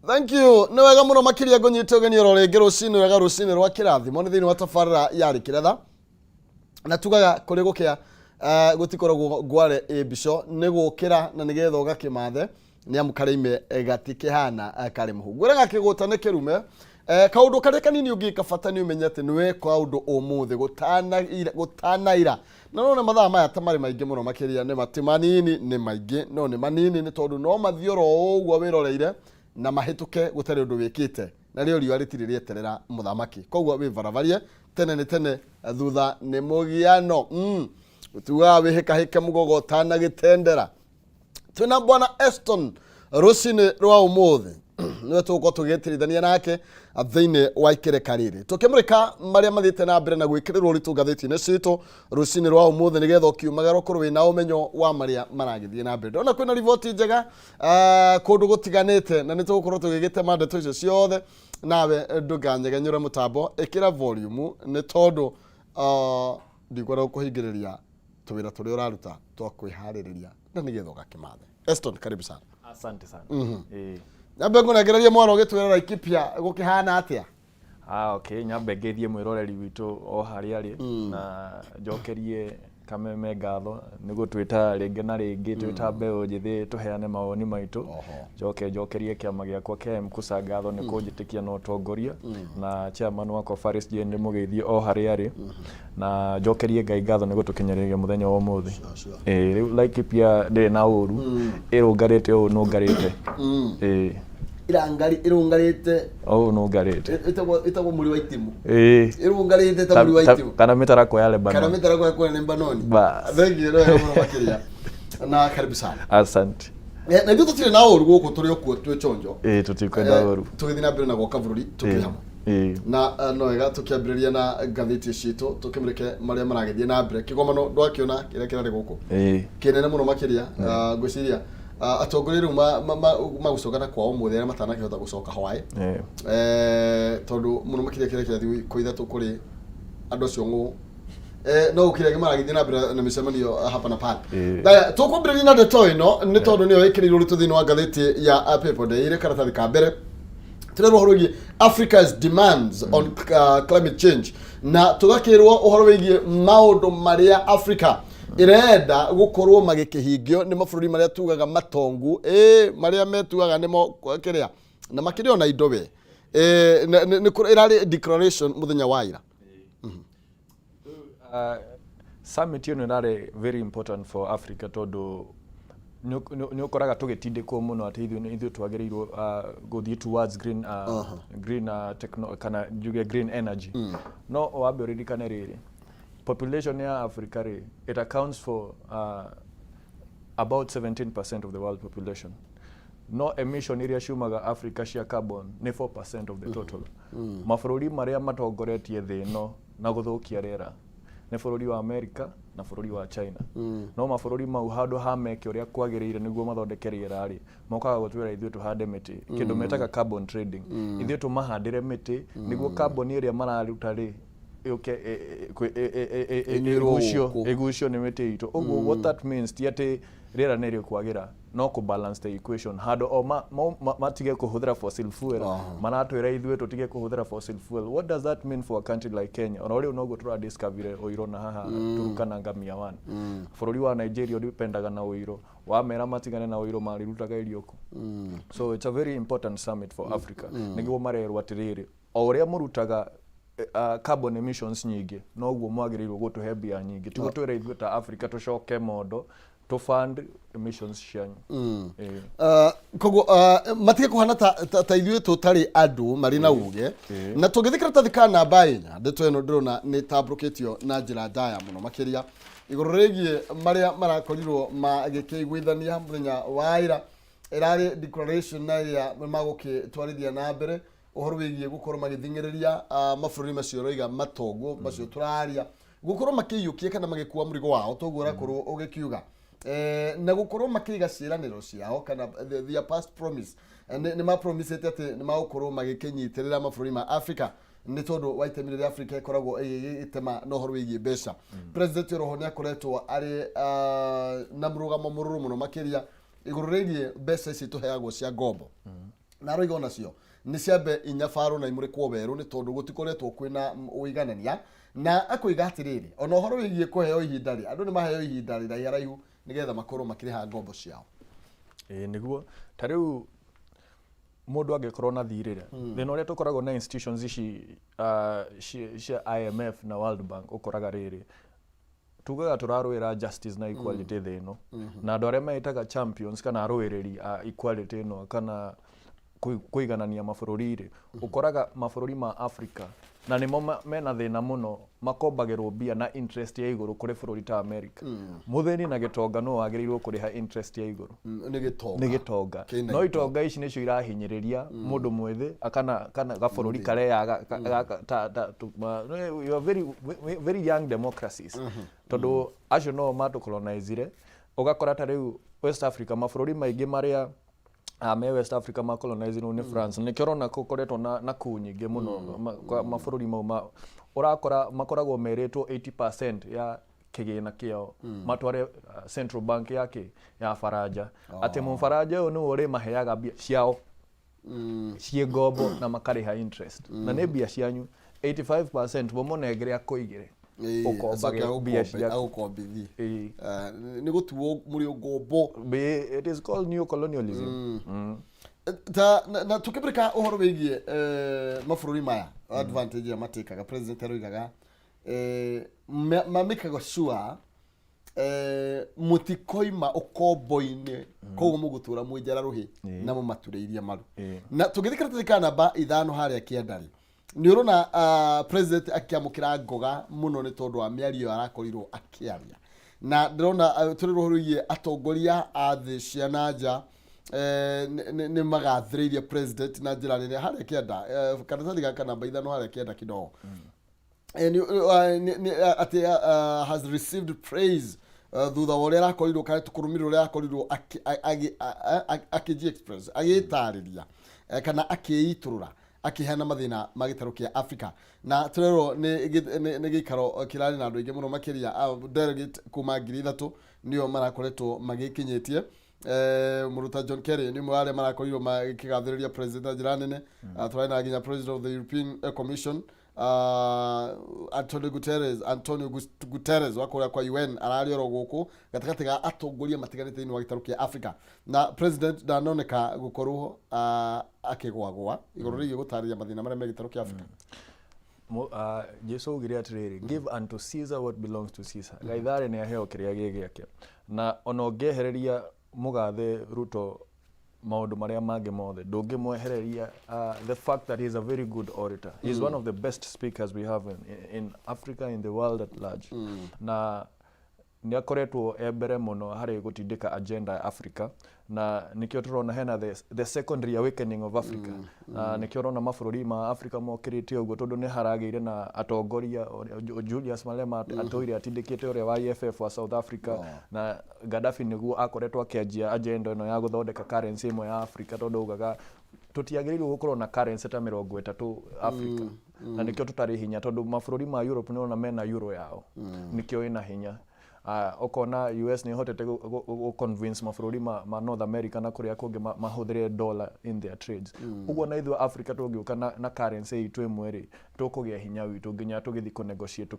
Thank you. Ni wega muno makiria ngonyite ugeniro rege rucini wega rucini rwa kirathimo ni thiini wa tafarira yari kiretha na tugaga kuri gukia gutikoragwo gware ebico ni gukira na nigetha ugakimathe ni amukareime gatikihana kare muhungura gakiguta ne kirume kaundu kare kanini ungika bata ni umenyete niwe kaundu umuthe gutanaira na none mathaa maya tamari maingi muno makiria ni matimanini ni maingi no ni manini ni tondu no mathioro uguo wiroreire na mahituke gutari undu wikite na rio riwa ritiririeterera muthamaki koguo wivaravarie tene ni tene thutha ni mugiano tuwa wihika mugogo tana gitendera tuna bwana Eston rucini rwa umuthi niwe tuko tugetirithania nake thiini wa ikirekariri tukimurika maria mathite na mbere na gwikirirwo ritu ngathiti-ini citu rucini rwa umuthi nigetha ukiumagara ukorwo wina umenyo wa maria maragithie na mbere ndona kwina riboti njega kundu gutiganite na nitugukorwo tugigitema ndeto icio ciothe nawe ndunganyegenyure mutambo ikira volume ni tondu ndikwenda kuhingiriria tuwira turi uraruta twakwihariria na nigetha ugakimathe. Eston, karibu sana. Asante sana. Nyambe ngunegereria mwana ugitwira Laikipia gukihana atia? Okay, nyambe ngethie mwiroreri witu o hari ari na njokerie Kameme ngatho niguo twita ringi na ringi twita mbeu njithi tuheane mawoni maitu njokerie kiama giakwa kia MUHUNGA ngatho ni kunjitikia no tongoria na chairman wa Faris Jende mugeithie o hari ari na njokerie Ngai ngatho niguo tukinyariria muthenya wa umuthi riu Laikipia ndiri na uru irungarite o nungarite irungarite oh nungarite itago muri wa itimu irungarite ta muri wa itimu kana mitarako ya Lebanon kana mitarako ya kwa Lebanon thank you no makiria na karibu sana. Asante. Na ndio tutire na uru guko turi okuo twe chonjo tutikwenda uru tugithi na mbere na goka bururi tukihamo na no ega tukiambiriria na ngathiti citu tukimurike maria maragithie na mbere kigomano ndwakiona kire kirari guku kinene muno makiria ngwiciria atongoreri magũcokana kwao mũthenya matanakĩhota gũcoka hwaĩ tondũ mũno makĩria kĩrĩa kĩrathiĩ kwa ithatũ kũrĩ andũ acio ng'ũ no ũkĩrĩa maragĩthiĩ na mbere na mĩcemanio hapa na pale. Tũkwambĩrĩria na ndeto ĩno nĩ tondũ nĩyo ĩkĩrĩirwo ũritũ thĩinĩ wa ngathĩti ya People Day ĩrĩ karatathi ka mbere tũrerwo ũhoro wĩgiĩ Africa's demands on climate change na tũgakĩrwo ũhoro wĩgiĩ maũndũ marĩa Africa irenda gũkorwo magĩkĩhingio nĩ mabũrũri marĩa tugaga matongu marĩa metuaga nĩmo kĩrĩa na makĩrĩ ona indo we ĩrarĩ declaration mũthenya wa ira. Summit ĩno ĩrarĩ very important for Africa tondũ nĩ ũkoraga tũgĩtindĩkwo mũno atĩ ithuĩ twagĩrĩirwo gũthiĩ towards green energy no wambe ũririkane rĩrĩ population ya Africa rĩ it accounts for about 17% of the world population no emission iria ciumaga Africa cia carbon nĩ 4% of the total. Mabũrũri marĩa matongoretie thĩ ĩno na gũthũkia rĩera nĩ bũrũri wa America na bũrũri wa China. No mabũrũri mau handũ ha meke ũrĩa kwagĩrĩire nĩguo mathondeke rĩera rĩ mokaga gũtwĩra ithuĩ tũhande mĩtĩ kĩndũ metaga carbon trading ithuĩ tũmahandĩre mĩtĩ nĩguo carbon ĩrĩa mararuta rĩ ĩgucio nĩ mĩtĩ itũ. Ũguo what that means ti atĩ rĩera nĩ rĩkwagĩra no ku balance the equation handũ o matige kũhũthĩra fossil fuel maratwĩra ithuĩ tũtige kũhũthĩra fossil fuel. What does that mean for a country like Kenya? Ona rĩu noguo tũradiscover ũiro na haha Turkana ngamia one bũrũri wa Nigeria ũdipendaga na ũiro wamera matigane na ũiro marirutaga irio ku. So it's a very important summit for Africa nĩguo marerwo atĩrĩrĩ o ũrĩa mũrutaga carbon emissions nyingĩ noguo mwagĩrĩirwo gũtũhe mbia nyingĩ tiguo twĩra ithuĩ ta Africa tũcoke mondo to fund emissions cianyu. Koguo matige kũhana ta ithuĩ tũtarĩ andũ marĩ na uge na tũngĩthikĩra ta thika namba 4 ndeto ĩno ndĩrona nĩ tambũrũkĩtio na njĩra ndaya mũno makĩria igũrũ rĩgiĩ marĩa marakorirwo magĩkĩiguithania mũthenya wa ira ĩrarĩ declaration na ĩrĩa magũkĩtwarithia na mbere ũhoro wĩgiĩ gũkorwo magĩthing'ĩrĩria mabũrũri macio roiga matongo macio tũraria gũkorwo makĩiyũkia kana magĩkua mũrigo wao toguo ũrakorwo ũgĩkiuga na gũkorwo makĩiga ciĩranĩro ciao kana their past promise nĩ mapromisete atĩ nĩ magũkorwo magĩkĩnyitĩrĩra mabũrũri ma Africa nĩ tondũ wa itemi rĩrĩa Africa ĩkoragwo ĩgĩtema na ũhoro wĩgiĩ mbeca. President Roho nĩ akoretwo arĩ na mũrũgamo mũrũrũ mũno makĩria igũrũ rĩgiĩ mbeca ici tũheagwo cia ngombo na aroiga onacio nĩ ciambe inyabarũ na imũrĩkwo werũ nĩ tondũ gũtikoretwo kwĩna ũiganania na akoiga atĩrĩrĩ ona ũhoro wĩgiĩ kũheo ihinda rĩ andũ nĩ maheo ihinda rĩraihu nĩgetha makorwo makĩrĩha ngombo ciao. Nĩguo ta rĩu mũndũ angĩkorwo na thirĩre thĩna ũrĩa tũkoragwo na institutions ici cia IMF na World Bank ũkoraga rĩrĩ tugaga tũrarũĩra justice na equality thĩ ĩno na andũ arĩa metaga champions kana arũĩrĩri a equality ĩno kana kũiganania mabũrũri rĩ ũkoraga mabũrũri ma Africa na nĩmo mena thĩna mũno makombagĩrwo mbia na interest ya igũrũ kũrĩ bũrũri ta America. Mũthĩni na gĩtonga no wagĩrĩirwo kũrĩha interest ya igũrũ nĩ gĩtonga no itonga ici nĩcio irahinyĩrĩria mũndũ mwĩthĩ kana gabũrũri kareaga you are very young democracies tondũ acio no matũcolonizire ũgakora ta rĩu West Africa mabũrũri maingĩ marĩa me West Africa ma colonizing ni France nĩ kĩrona kokoretwo na kuu nyingĩ mũno mabũrũri mau ũrakora makoragwo merĩtwo 80% ya kĩgĩna kĩao matware Central Bank ya Faranja atĩ mũfaranja ũyũ nĩwe ũrĩmaheaga mbia ciao ciĩ ngombo na makarĩha interest na nĩ mbia cianyu 85% mũmonengere akũigĩre ukombage mbia agũkombithi nĩ gũtuo mũrĩ ngombo. It is called neo-colonialism. Na tukĩbrĩka ũhoro wĩgiĩ mabũrũri maya advantage ya matĩkaga president aroigaga mamĩkaga sure mũtikoima ũkombo-inĩ koguo mũgũtũra mwĩnjara rũhĩ na mũmatũrĩirie maru. Na tũngĩthikĩra tũthika namba 5 harĩa kĩendarĩ nĩ ũrona president akĩamũkĩra ngoga mũno nĩ tondũ wa mĩario arakorirwo akĩaria na ndĩrona tũrĩrwo rũgiĩ atongoria a thĩ cia nanja nĩ magathĩrĩirie president na njĩra nene harĩa kĩenda karatathi gaka namba 5 harĩa kĩenda kidogo atĩ has received praise thutha wa uria rakorirwo kana tukurumira uria rakorirwo akiji express agitariria kana akiiturura akihana mathina magitaro kia Africa na turero ni gikaro kirari na andu ingi muno makiria delegate kuma 3,000 nio marakoretwo magikinyitie Muruta John Kerry ni mwale marakorirwo magikigathiriria president jiranene turaina nginya president of the European Commission Antonio Guterres wakoria kwa UN ararioro guku gatakati ga atongoria matiganite ni wa gitaro kia Africa na president ndanoneka gukorwo akigwagwa igoro rigi gutariria mathina maria megitaro kia Africa. Jesu ugire atiriri give unto Caesar what belongs to Caesar. Gaithare ni aheo kiria gigiake na onogehereria mugathe Ruto maundu maria mange mothe ndungimwehereria the fact that he is a very good orator. He is one of the best speakers we have in Africa, in the world at large. Na ni akoretwo mbere muno hari gutindika agenda ya Africa na nikio turona hena the secondary awakening of Africa. Nikio rona mabururi ma Africa mokirite uguo tondu ni harageire na atongoria Julius Malema atoire atindikite uria wa IFF wa South Africa na Gaddafi niguo akoretwo akianjia agenda ino ya guthondeka currency imwe ya Africa tondu ugaga tutiagiriirwo gukorwo na currency ta 30 Africa na nikio tutari hinya tondu mabururi ma Europe ni ona mena euro yao nikio ina hinya. Okona US ni hotete go convince mabururi ma North America na kuria kungi mahuthire dollar in their trades. Uguo na ithu Africa tungiuka na currency itu imwe tukugia hinya witu nginya tugithi ku negotiate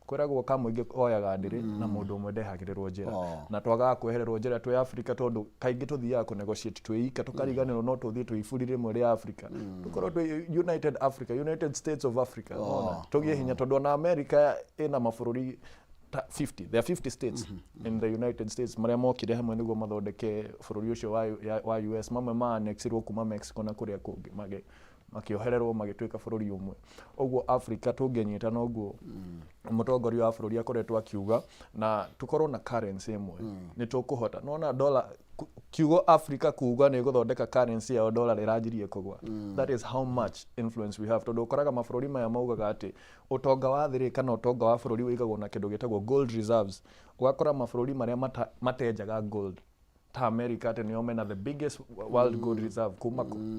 kwiragwo kamwingi oyaga ndiri na mundu umwe ndehagirirwo njira na twaga kwehererwo njira twi Africa tondu kaingi tuthiaga ku negotiate twiika tukariganirwo no tuthie twifurire imwe ri Africa tukorwo twi United Africa, United States of Africa tugie hinya tondu na America ina mabururi 50. There are 50 states in the United States. Maria mokire hamwe niguo mathondeke bururi ucio wa US mamwe ma annexirwo kuma Mexico na kuria kungi makiohererwo magituika bururi umwe. Oguo Africa tungenyita no guo mutongoria wa bururi akoretwo akiuga na tukorwo na currency imwe ni tukuhota nona dollar kiugo Africa kuuga ni guthondeka currency ya dollar irajirie kugwa. That is how much influence we have. Tondu ukoraga mabururi maya maugaga ati utonga wa thiri kana utonga wa bururi wigagwo na kindu gitagwo gold reserves. Ugakora mabururi maria matejaga gold ta America ati nio mena the biggest world gold reserve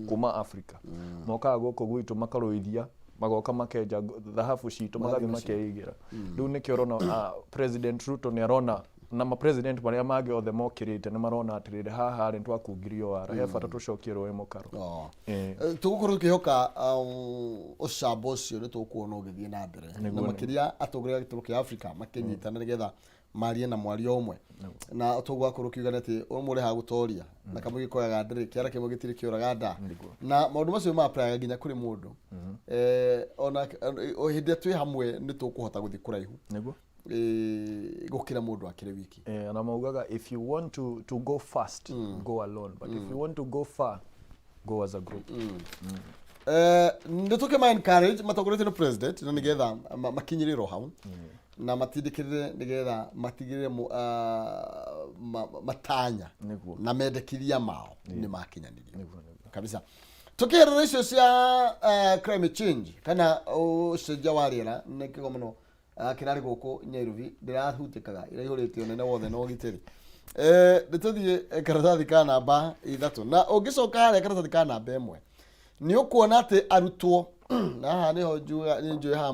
kuma Africa. Mokaga guku gwitu makaruithia magoka makenja dhahabu citu magathi makeigira. Riu nikio rona President Ruto ni arona na ma president maria mage othe mokirite ni marona atirire haha ri twakungirio wara he bata tucokirwo mukaro tugukorwo tukihoka ucambo ucio ni tukuona ugithie na mbere na makiria atongoria gituru kia Africa makinyitana nigetha marie na mwario umwe na tugwakorwo kiugana ati umure ha gutoria na kamwe gikoyaga ndiri kiara kimwe gitiri kiuraga nda na maundu macio ma apply nginya kuri mundu ona ohinde twi hamwe ni tukuhota guthi kuraihu niguo gukira mundu akire wiki na maugaga if you want to go fast go alone but if you want to go far go as a group ndituke ma encourage matogorete no president na nigetha makinyiriro hau na matindikirire nigetha matigirire matanya na mendekiria mao ni makinyanirie kabisa tukirira icio cia climate change kana ucenjia wa riera nikigo muno kirari guku Nyairobi ndirahutikaga iraihurite onene wothe no gitiri ndituthie karatathi ka namba 3 na ungicoka haria karatathi ka namba 1 ni ukuona ati arutwo na haha niho njuga ni njui haha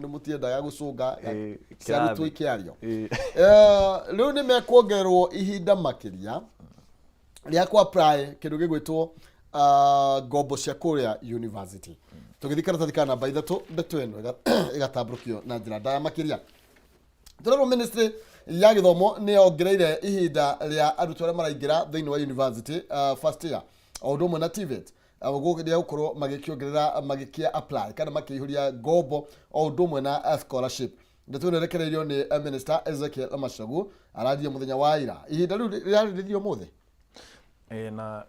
mutiendaga gucunga arutwo ikiario riu ni mekuongerwo ihinda makiria ria ku apply kindu gigwitwo ngombo cia kuria university tugithi karatathi ka namba 3 ndeto eno igatamburukio na njira ndaya makiria turero ministry ya githomo ni ongereire ihinda ria arutwo aria maraingira thiini wa university first year odomo na TVET gugiria gukorwo magikiongerera magikia apply kana makihuria ngombo odomo na scholarship ndeto nerekereirio ni minister Ezekiel Mashagu arathie muthenya wa ira ihinda riu rirathio muthe na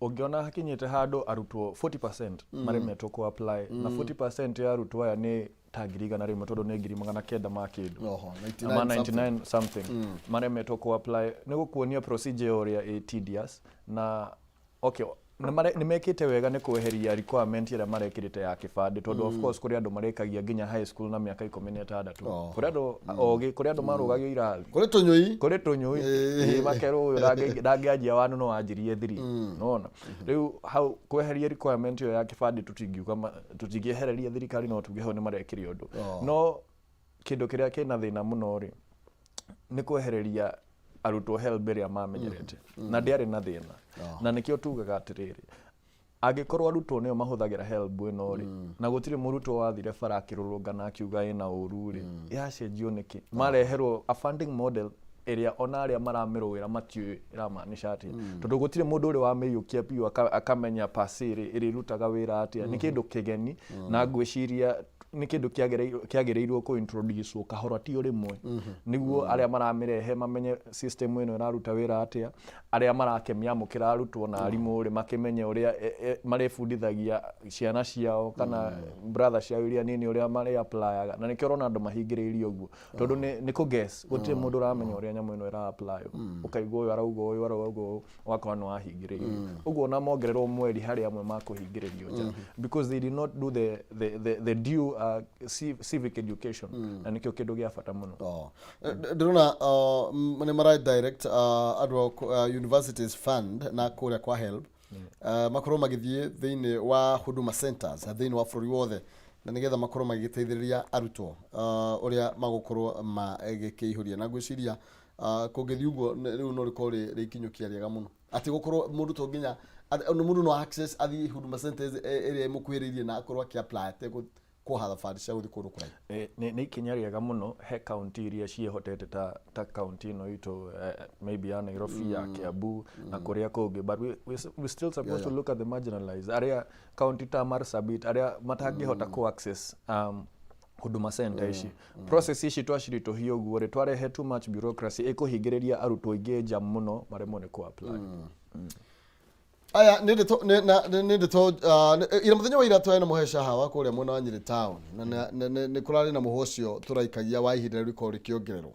ungiona hakinyite handu arutwo 40% maremetwo ku apply na 40% ya arutwo aya ni tagiriga na rimwe tondu ni 900 ma kindu 99 something maremetwo ku apply ni gukuonia procedure ya tedious na okay nä mekite wega nä kweheria requirement ĩrĩa marekĩrĩte ya kĩbandĩ tondũ of course kũrĩ andũ marekagia nginya high school na mĩaka 16 kũrĩ andũ ogĩ kũrĩ andũ marũgagio irathi kũrĩ tũnyũi makerwo ũyũ ndangĩanjia wanu no wanjirie 3 nona rĩu hau kweheria requirement ĩyo ya kĩbandĩ tũtingĩehereria thirikari no tuge hau nĩ marekire ũndũ no kĩndũ kĩrĩa kĩna thĩna mũno rĩ nĩ kwehereria arutwo help ĩrĩa mamenyerete na ndĩarĩ na thĩna na nĩkĩo tugaga atĩrĩrĩ angĩkorwo arutwo nĩo mahũthagĩra help ĩno rĩ na gũtirĩ mũrutwo wathire bara akĩrũrũngana akiuga ĩna ũru rĩ yacenjio nĩkĩ mareherwo a funding model ĩrĩa ona arĩa maramĩrũĩra matiũĩ ĩramaanisha atĩa tondũ gũtirĩ mũndũ ũrĩ wamĩiyũkia biũ akamenya pasi ĩrĩrutaga wĩra atĩa nĩ kĩndũ kĩgeni na ngwĩciria nĩ kĩndũ kĩagĩrĩirwo kũ-introduce kahora ti ũrĩmwe nĩguo arĩa maramĩrehe mamenye system ĩno ĩraruta wĩra atĩa arĩa marakĩmĩamũkĩra arutwo na arimũ rĩ makĩmenye ũrĩa marĩbundithagia ciana ciao kana brother ciao iria nini ũrĩa marĩ applyaga na nĩkĩo ũrona andũ mahingĩrĩirie ũguo tondũ nĩ kũ-guess gũtirĩ mũndũ ũramenya ũrĩa nyamũ ĩno ĩra-apply ũkaigua ũyũ arauga ũyũ arauga ũyũ ũgakorwo nĩ wahingĩrĩirio ũguo ona mongererwo mweri harĩ amwe makũhingĩrĩrio nja because they did not do the due civic education na nĩkĩo kĩndũ gĩa bata mũno ndĩrona nĩ mara direct andũ universities fund na kũrĩa kwa help makorwo magĩthiĩ thĩinĩ wa huduma centers thĩinĩ wa bũrũri wothe na nĩgetha makorwo magĩteithĩrĩria arutwo ũrĩa magũkorwo magĩkĩihũria na ngwĩciria kũngĩthiĩ ũguo rĩu no rĩkorwo rĩ ikinyũkia rĩega mũno atĩ gũkorwo mũndũ to nginya mũndũ no access athiĩ huduma centers ĩrĩa ĩmũkuhĩrĩirie na akorwo akĩ-apply kuoha thabarĩ cia gũthiĩ kũndũ kũraihu nĩ ikinya rĩega mũno he kaunti iria ciĩhotete ta kaunti ĩno itũ maybe ya Nairobi ya Kiambu na kũrĩa kũngĩ but we still supposed to look at the marginalized arĩa kaunti ta Marsabit arĩa matangĩhota ku-access huduma center ici process ici twaciritũhia ũguo rĩ twarehe too much bureaucracy ĩkũhingĩrĩria arutwo aingĩ nja mũno maremwo nĩ ku-apply aya nĩ to ira muthenya wa ira twena muhesha hawa kuria mwena wa Nyeri town na nĩ kũrarĩ na mũhũ ũcio tũraikagia wa ihinda rĩu rĩkĩongererwo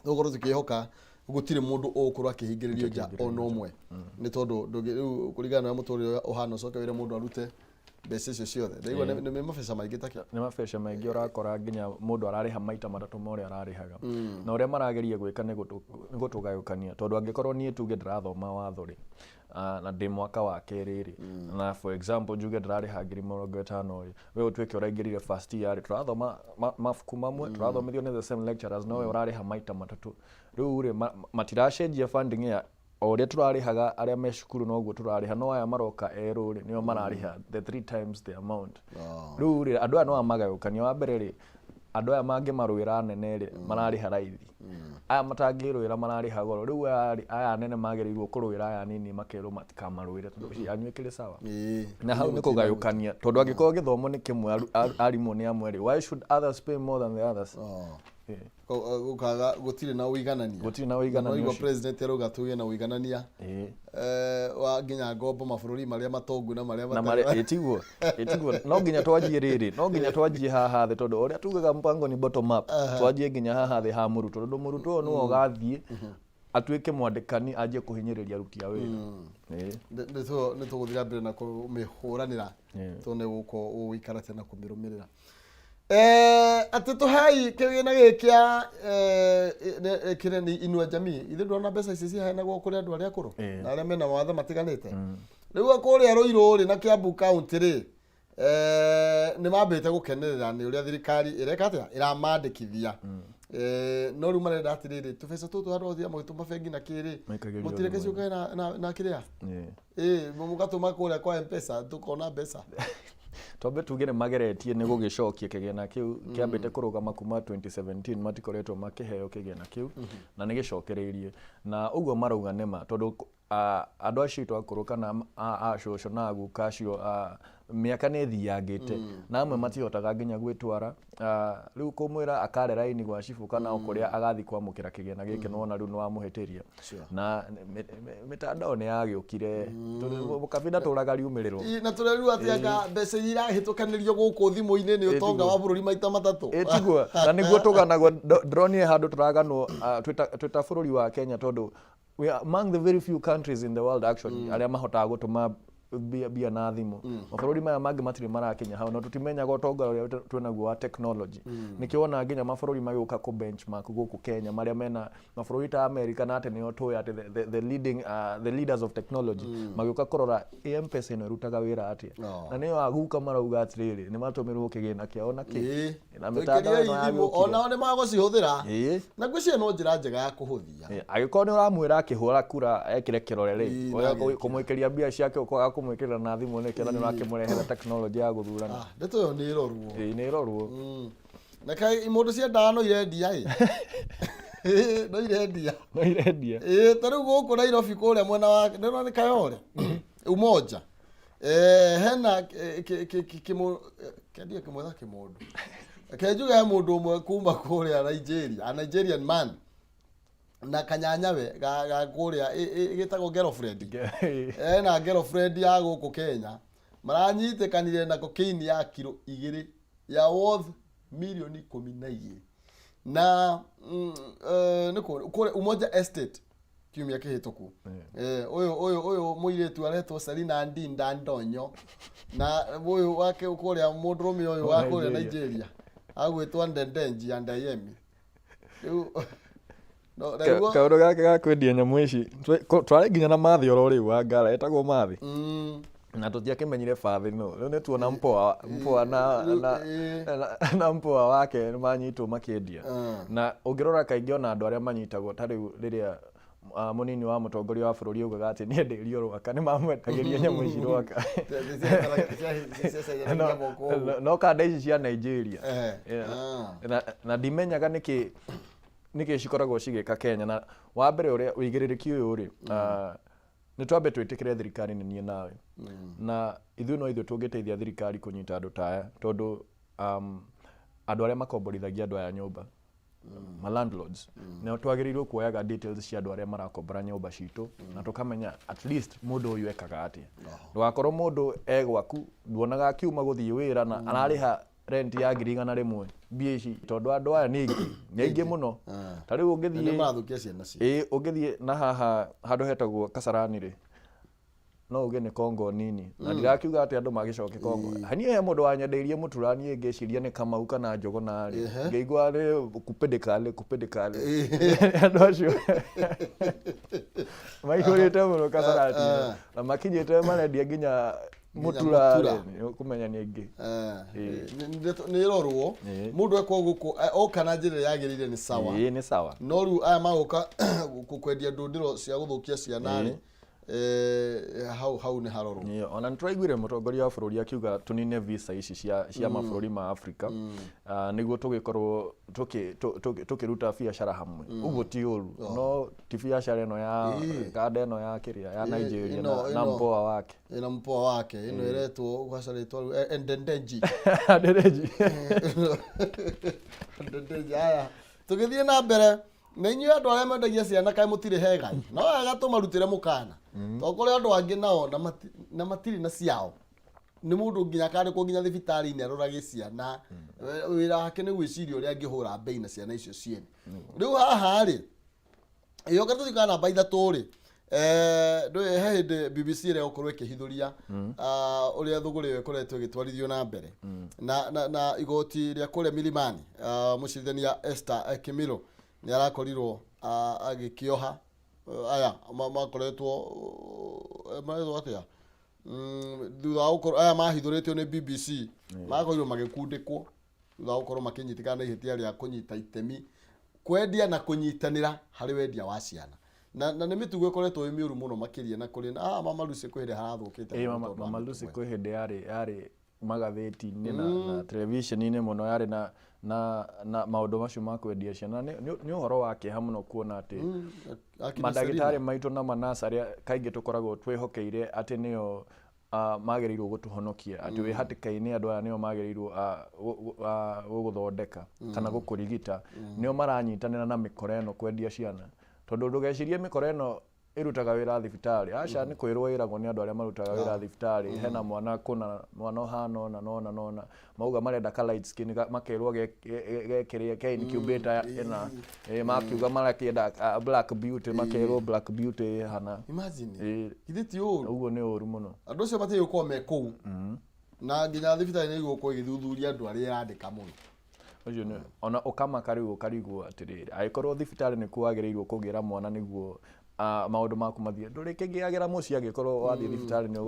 thogoro tukihoka gũtirĩ mũndũ ũgũkorwo akĩhingĩrĩrio nja ona ũmwe nĩ tondũ rĩu kũringana na mũtũrĩre ũhana ũcoke wĩra mũndũ arute mbeca icio ciothe ndaigua nĩ mabeca maingĩ takĩ nĩ mabeca maingĩ ũrakora nginya mũndũ ararĩha maita matatũ ma ũrĩa ararĩhaga na ũrĩa marageria gwĩka nĩ gũtũgayũkania tondũ angĩkorwo niĩ tuge ndĩrathoma watho rĩ na ndĩ mwaka wa kerĩ rĩ na for example njuge ndĩrarĩha 50,000 rĩ we ũtuĩke ũraingĩrire first year rĩ tũrathoma mabuku mamwe tũrathomithio nĩ the same lecturers no we ũrarĩha maita matatũ rĩu rĩ matiracenjia funding ya o ũrĩa tũrarĩhaga arĩa me cukuru noguo tũrarĩha no aya maroka erũ rĩ nĩo mararĩha the 3 times the amount rĩu rĩ andũ aya no amagayũkania wa mbere rĩ andũ aya mangĩmarũĩra nene rĩ mararĩha raithi aya matangĩrũĩra mararĩha goro rĩu aya nene magĩrĩirwo kũrũĩra aya nini makerwo matikamarũĩre tondũ yanyu ĩkĩrĩ sawa na hau nĩ kũgayũkania tondũ angĩkorwo gĩthomo nĩ kĩmwe arimũ nĩ amwe rĩ why should others pay more than the others ukaga gũtirĩ na ũiganania no president arauga tuge na ũiganania wa nginya ngombo mabũrũri marĩa matongu na marĩa etiguo no nginya twanjie rĩrĩ no nginya twanjie haha thĩ tondũ ũrĩa tugaga mpango ni bottom up twanjie nginya haha thĩ ha mũrutwo tondũ mũrutwo nĩwe ũgathiĩ atuĩke mwandĩkani anjie kũhinyĩrĩria aruti a wĩra nĩ tũgũthira mbere na kũmĩhũranĩra tondũ gũkũ ũikara tena kũmĩrũmĩrĩra atĩ tũhei kĩgĩna gĩkĩa kĩreni Inua Jamii ithe ndona mbeca ici ciheanagwo kũrĩ andũ arĩa akũrũ na arĩa mena mawathe matiganĩte rĩu kũrĩa Rũirũ rĩ na Kiambu county rĩ nĩ mambĩte gũkenerera nĩ ũrĩa thirikari ĩreka atĩa ĩramandĩkithia no rĩu marenda atĩrĩrĩ tũbeca tũtũ harũthia mũgĩtũma bengi na kĩrĩ mũtireke ciũkae na kĩrĩa mũgatũma kũrĩa kwa M-Pesa tũkona mbeca twambe tuge nĩ mageretie nĩ gũgĩcokia kĩgĩna kĩu kĩambĩte kũrũgama kuma 2017 matikoretwo makĩheo kĩgĩna kĩu na nĩ gĩcokereirie na ũguo marauga nĩma tondũ andũ acio akũrũ kana acũcũ na aguka acio mĩaka nĩ thiangĩte na amwe matihotaga nginya gwĩtwara rĩu kũmwĩra akare raini gwa cibu kana kũrĩa agathiĩ kwamũkĩra kĩgĩna gĩkĩ nona rĩu nĩ wamũhĩtĩria na mĩtandao nĩ yagĩũkire kabinda tũraga riumĩrĩrwo na tũrerua atĩ anga mbeca iria irahĩtũkanĩrio gũkũ thimũ-inĩ nĩ ũtonga wa bũrũri maita matatũ ĩtiguo na nĩguo tũganagwo ndronire handũ tũraganwo twĩta bũrũri wa Kenya tondũ we are among the very few countries in the world actually arĩa mahotaga gũtũma bia na thimu mabũrũri maya mangĩ matirĩ marakinya hau na tutimenyaga ũtonga ũrĩa twĩnaguo wa technology nĩkĩo ona nginya mabũrũri magĩũka ku benchmark gũkũ Kenya marĩa mena mabũrũri ta America na atĩ nĩo tũĩ atĩ the leaders of technology magĩũka kũrora M-Pesa ĩno ĩrutaga wĩra atĩa na nĩyo aguka marauga atĩrĩrĩ nĩ matũmĩrwo kĩgĩna kĩao na kĩ na mĩtandao ĩno yagĩũkire ona nĩ magũcihũthĩra na ngwĩciria no njĩra njega ya kũhũthia agĩkorwo nĩ ũramwĩra akĩhũra kura ekĩre kĩrore oya kũmwĩkĩria mbia ciake ũkwaga kũmwĩkĩrĩra na thimũ nĩkĩo na nĩ ũrakĩmũrehera technology ya gũthurana ndeto ĩyo nĩ ĩrorwo nĩ ĩrorwo na kaĩ mũndũ ciendaga no irendia no irendia ta rĩu gũkũ Nairobi kũrĩa mwena wa nĩ Kayole Umoja hena kendia kĩmwe kĩmũndũ kenjuga ya mũndũ ũmwe kuma kũrĩa Nigeria a Nigerian man na kanyanyawe ga kũrĩa gĩtagwo girlfriend na girlfriend ya gũkũ Kenya maranyitĩkanire na cocaine ya kilo 2 ya worth milioni 12 na nĩ kũrĩa Umoja Estate kiumia kĩhĩtũku ũyũ mũirĩtu aretwo Selina Ndinda Ndonyo na ũyũ wake kũrĩa mũndũrũme ũyũ wa kũrĩa Nigeria agwĩtwo Ndendenji Andayemi rĩu kaũndũ gake ga kwendia nyamũ ici twarĩ nginya na mathi oro rĩu wa ngara etagwo mathi na tũtiakĩmenyire bathi no rĩu nĩ tuona mpoa na mpoa wake nĩ manyitwo makĩendia na ũngĩrora kaingĩ ona andũ arĩa manyitagwo ta rĩu rĩrĩa mũnini wa mũtongoria wa bũrũri augaga atĩ nĩ enderio rwaka nĩ mamwetagĩria nyamũ ici rwaka no kanda ici cia Nigeria na ndimenyaga nĩkĩ cikoragwo cigĩka Kenya na wa mbere ũrĩa ũigĩrĩrĩki ũyũ rĩ nĩ twambe twĩtĩkĩre thirikari nĩ niĩ nawe na ithuĩ no ithuĩ tũngĩteithia thirikari kũnyita andũ ta aya tondũ andũ arĩa makomborithagia andũ aya nyũmba ma landlords nĩ twagĩrĩirwo kuoyaga details cia andũ arĩa marakombora nyũmba citũ na tũkamenya at least mũndũ ũyũ ekaga atĩa ndũgakorwo mũndũ gwaku nduonaga akiuma gũthiĩ wĩra na ararĩha rent ya 100 mbia ici tondũ andũ aya nĩ aingĩ mũno ta rĩu ũngĩthiĩ na haha handũ hetagwo Kasarani rĩ no uge nĩ Kongo nini na ndirakiuga atĩ andũ magĩcoke Kongo hani he mũndũ wanyendeirie mũturani ngĩciria nĩ Kamau kana Njogona rĩ ngĩigua rĩ kupendekale andũ acio maihũrĩte mũno Kasarani na makinyĩte marendia nginya mutura kumenya nĩ ingĩ nĩ rorwo mũndũ ekwo gũkũ oka na njĩra yagĩrĩire nĩ sawa nĩ sawa no rĩu aya magoka kwendia ndũndĩro cia gũthũkia ciana rĩ hau nĩ harorwo ona nĩ twaiguire mũtongoria wa bũrũri akiuga tũnine visa ici cia mabũrũri ma Afrika nĩguo tũgĩkorwo tũkĩruta biacara hamwe ũguo ti ũru no ti biacara ĩno ya kanda ĩno ya kĩrĩa ya Nigeria na mpoa wake ĩno ĩretwo gwacarĩtwo Ndendenji aya tũgĩthiĩ na mbere na inyuĩ andũ arĩa mendagia ciana kaĩ mũtirĩ hegai no wega tũmarutĩre mũkana tondũ kũrĩ andũ angĩ nao na matirĩ na ciao nĩ mũndũ nginya karĩkwo nginya thibitarĩ-inĩ arorage ciana wĩra wake nĩ gwĩciria ũrĩa angĩhũra mbei na ciana icio ciene rĩu haha rĩ yoka tũthikana namba 3 rĩ he hĩndĩ BBC ĩrĩa gũkorwo ĩkĩhithũria ũrĩa thũgũrĩ ĩyo ĩkoretwo ĩgĩtwarithio na mbere na igoti rĩa kũrĩa Milimani mũcirithania Esther Kimilo nĩ arakorirwo agĩkĩoha aya makoretwo atĩa thutha wa gũkorwo aya mahithũrĩtio nĩ BBC magakorirwo magĩkundĩkwo thutha wa gũkorwo makĩnyitĩkana na ihĩtia rĩa kũnyita itemi kwendia na kũnyitanĩra harĩ wendia wa ciana na nĩ mĩtugo ĩkoretwo ĩ mĩũru mũno makĩria na kũrĩ na Mama Lucy kwĩhĩndĩ harathũkĩte Mama Lucy kwĩhĩndĩ yarĩ magathĩti-inĩ na television-inĩ mũno yarĩ na maũndũ macio ma kwendia ciana nĩ ũhoro wa kĩeha mũno kuona atĩ mandagĩtarĩ maitũ na manasa arĩa kaingĩ tũkoragwo twĩhokeire atĩ nĩo magĩrĩirwo gũtũhonokia atĩ wĩ hatĩka-inĩ andũ aya nĩo magĩrĩirwo gũgũthondeka kana gũkũrigita nĩo maranyitanĩra na mĩkora ĩno kwendia ciana tondũ ndũgecirie mĩkora ĩno irutaga wira thibitarĩ aca nĩ kwĩrwo ĩragwo nĩ andũ arĩa marutaga wĩra thibitarĩ hena mwana kuna mwana hano na nona mauga marenda ka light skin makerwo gekĩrĩa ke incubator ina makiuga marakĩenda black beauty makerwo black beauty hana imagine ithe ti ũru ũguo nĩ ũru mũno andũ acio matĩĩ gũkorwo me kũu na nginya thibitarĩ nĩ igũkorwo igĩthuthuria andũ arĩa yandĩka mũno ũcio nĩ ona ũkamaka rĩu ũkarigwo atĩrĩrĩ angĩkorwo thibitarĩ nĩ kwagĩrĩirwo kũgĩra mwana nĩguo maũndũ maku mathiĩ ndũrĩ kĩngĩagĩra mũciĩ angĩkorwo wathiĩ thibitarĩ nĩ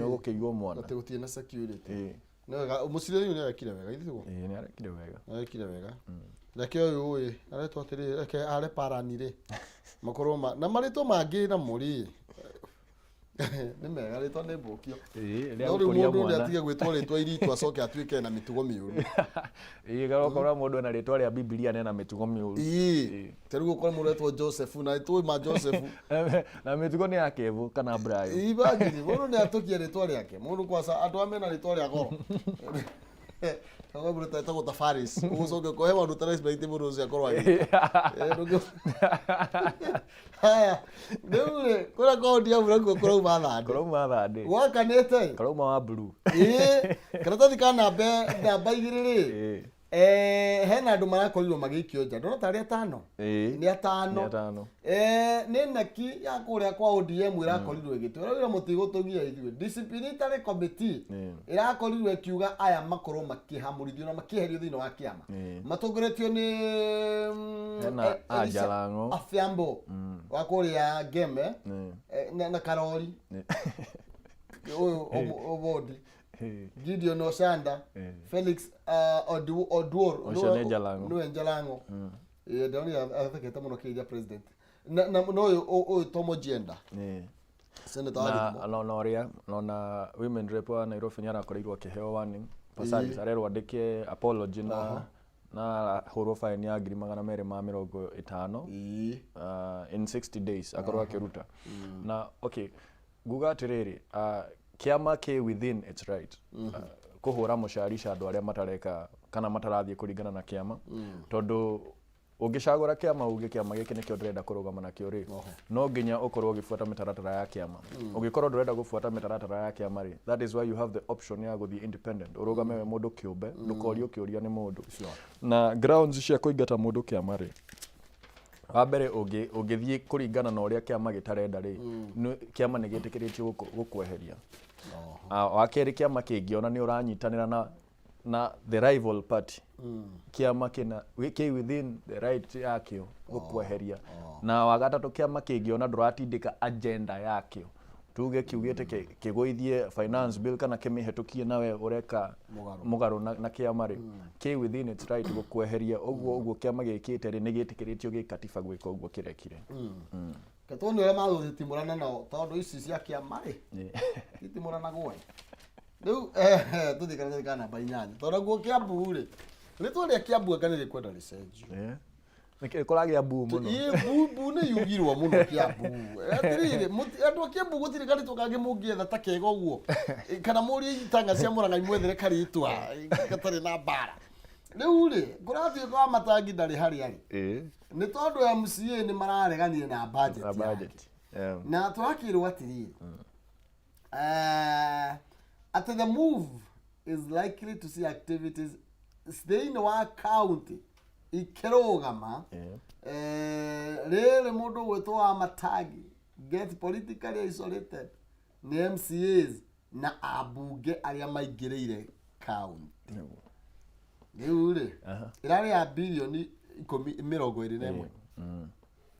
ũgũkĩigwo mwana atĩ gũtirĩ na security mũcirĩ rĩu nĩ arekire wega ithuĩ nĩ arekire wega reke ũyũ aretwo atĩrĩrĩ reke are paranire makorwo na marĩtwo mangĩ na mũrĩ nĩ mega rĩtwa nĩ mbũkio no rĩu mũndũ nĩ atige gwĩtwo rĩtwa iritũ acoke atuĩke na mĩtugo mĩũru garokorwo mũndũ ena rĩtwa rĩa Biblia nena mĩtugo mĩũru tarĩu gũkorwo mũndũ etwo Joseph na itũĩ ma Joseph na mĩtugo nĩ ya Kevo kana Brian ibagiri mũndũ nĩ atũkie rĩtwa rĩake mũndũ kwaca andũ amena rĩtwa rĩa goro Kagwe bruta tako tafaris. Usoge ko hema bruta respect mũndũ ũcio akorwo agĩ. Haya. Ndeure kura ko ndia bura ko kura mathandĩ. Kura mathandĩ. Wakanĩte. Kura ma blue. Karatathi kana namba igĩrĩ hena andũ marakorirwo magĩikio nja ndona tarĩ atano nĩ atano nĩ naki ya kũrĩa kwa ODM irakorirwo ĩgĩtwĩra wĩra mũtigũtũgia ithuĩ disciplinary committee irakorirwo ĩkiuga aya makorwo makĩhamũrithio na makĩherio thĩinĩ wa kĩama matongoretio nĩ hena Ajalango Afiambo wa kũrĩa Ngeme na Karori Obodi Gideon Osanda Felix Oduor no Njalango ndoni athekete muno kĩria president na no ũyũ Tomo Jenda senator na women rep wa Nairobi nĩarakorirwo akĩheo warning Pasaris arerwo andĩke apology na horo fine ya 250 in 60 days akorwo akĩruta na okay nguga atĩrĩrĩ kiama ke within its right kuhura mucarisha andu aria matareka kana matarathie kuringana na kiama tondu ungicagura kiama uge kiama giki nikio ndĩrenda kurugama nakio ri no nginya ukorwo ugifuata mitaratara ya kiama ungikorwo ndũrenda gufuata mitaratara ya kiama ri that is why you have the option ya guthie independent urugame we mundu kiumbe ndukorio kiuria ni mundu na grounds cia kuingata mundu kiama ri wambere ungithie kuringana na uria kiama gitarenda ri kiama nigitikiritio gukweheria wakeri kiama kĩngĩona nĩ ũranyitanĩra na the rival party kiama kina within the right yakio gukweheria na wagatatũ kiama kĩngĩona ndũratindĩka agenda yakio tuge kiugĩte kĩgũithie finance bill kana kĩmĩhetũkie nawe ũreka mũgarũ na kiama rĩ within its right gukweheria ũguo kiama gĩkĩte rĩ nĩgĩtĩkĩrĩtio gĩkatiba gwĩka ũguo kĩrekire katoni ũrĩa magũthĩtimũrana nao tondũ ici cia kiama rĩ itimũrana gwe rĩu tũthikana kana namba 8 tondũ guo Kiambu rĩ rĩtwa rĩa Kiambu anga nĩ rĩkwenda rĩcenjio nĩkĩ kũragĩa mbu mũno mbu nĩ yugirwo mũno Kiambu atĩrĩrĩ andũ a Kiambu gũtirĩ karĩtwa kangĩ mũngĩetha ta kega ũguo kana mũrĩ itanga cia Mũrang'a imwethere karĩtwa gatarĩ na mbara rĩu rĩ kũrathiĩ kwa matangi ndarĩ harĩa rĩ nĩ tondũ MCA nĩ marareganire na budget na twakĩrwo atĩrĩrĩ at the move is likely to see activities thĩinĩ wa county ikĩrũgama rĩrĩ mũndũ gwĩtwo wa matangi get politically isolated nĩ MCAs na ambunge arĩa maingĩrĩire county rĩu rĩ ĩrarĩ ya bilioni 21